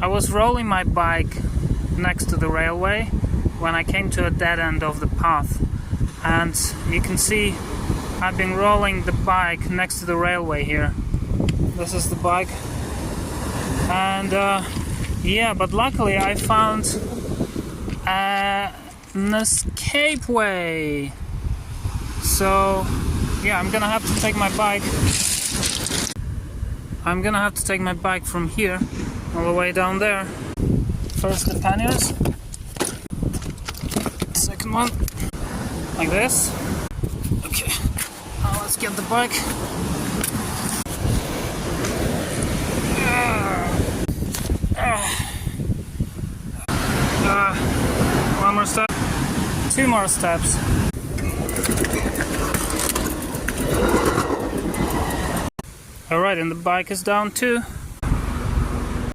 I was rolling my bike next to the railway when I came to a dead end of the path, and you can see I've been rolling the bike next to the railway here. This is the bike, and yeah, but luckily I found an escape way. So yeah, I'm gonna have to take my bike. I'm gonna have to take my bike from here all the way down there. First the panniers, second one like this. Okay, now let's get the bike. One more step, 2 more steps. Alright, and the bike is down too.